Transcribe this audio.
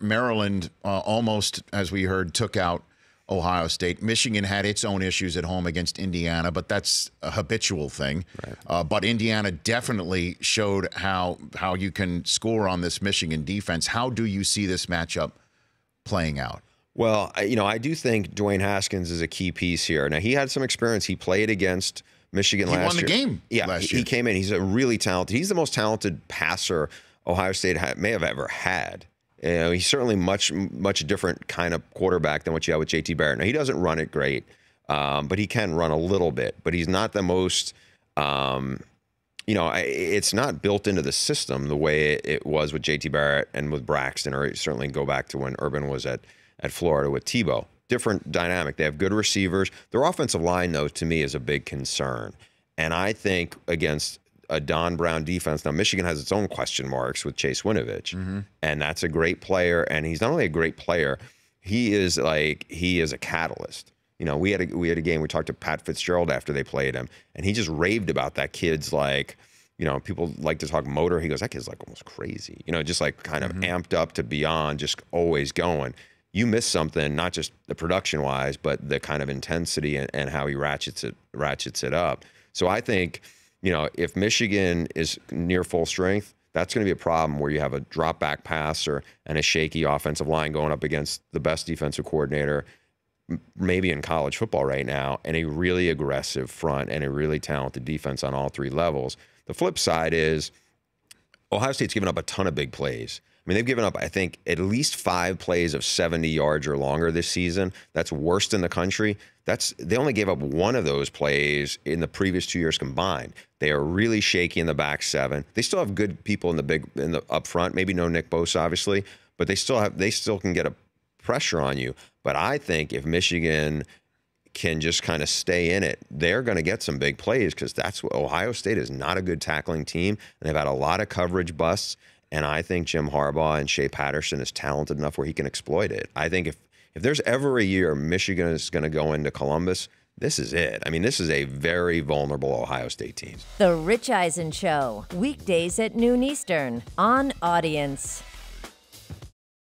Maryland almost, as we heard, took out Ohio State. Michigan had its own issues at home against Indiana, but that's a habitual thing. Right. But Indiana definitely showed how you can score on this Michigan defense. How do you see this matchup playing out? Well, I do think Dwayne Haskins is a key piece here. Now, he had some experience. He played against Michigan last year. He won the game last year. He came in. He's a really talented. He's the most talented passer Ohio State may have ever had. He's certainly much different kind of quarterback than what you had with J.T. Barrett. Now, he doesn't run it great, but he can run a little bit. But he's not the most, it's not built into the system the way it was with J.T. Barrett and with Braxton, or certainly go back to when Urban was at Florida with Tebow. Different dynamic. They have good receivers. Their offensive line, though, to me, is a big concern. And I think against a Don Brown defense. Now, Michigan has its own question marks with Chase Winovich, and that's a great player. And he's not only a great player, he is a catalyst. We had a game. We talked to Pat Fitzgerald after they played him, and he just raved about that kid's people like to talk motor. He goes, that kid's almost crazy. Just kind of amped up to beyond, just always going. You miss something, not just the production wise, but the kind of intensity and how he ratchets it up. So I think, if Michigan is near full strength, that's going to be a problem where you have a drop back passer and a shaky offensive line going up against the best defensive coordinator maybe in college football right now, and a really aggressive front and a really talented defense on all three levels. The flip side is Ohio State's given up a ton of big plays. I mean, they've given up, I think, at least 5 plays of 70 yards or longer this season. That's worst in the country. They only gave up 1 of those plays in the previous 2 years combined. They are really shaky in the back 7. They still have good people in the up front. Maybe no Nick Bosa, obviously, but they still can get a pressure on you. But I think if Michigan can just kind of stay in it, they're going to get some big plays, because that's what Ohio State is not a good tackling team, and they've had a lot of coverage busts. And I think Jim Harbaugh and Shea Patterson is talented enough where he can exploit it. I think if there's ever a year Michigan is going to go into Columbus, this is it. I mean, this is a very vulnerable Ohio State team. The Rich Eisen Show, weekdays at noon Eastern on Audience.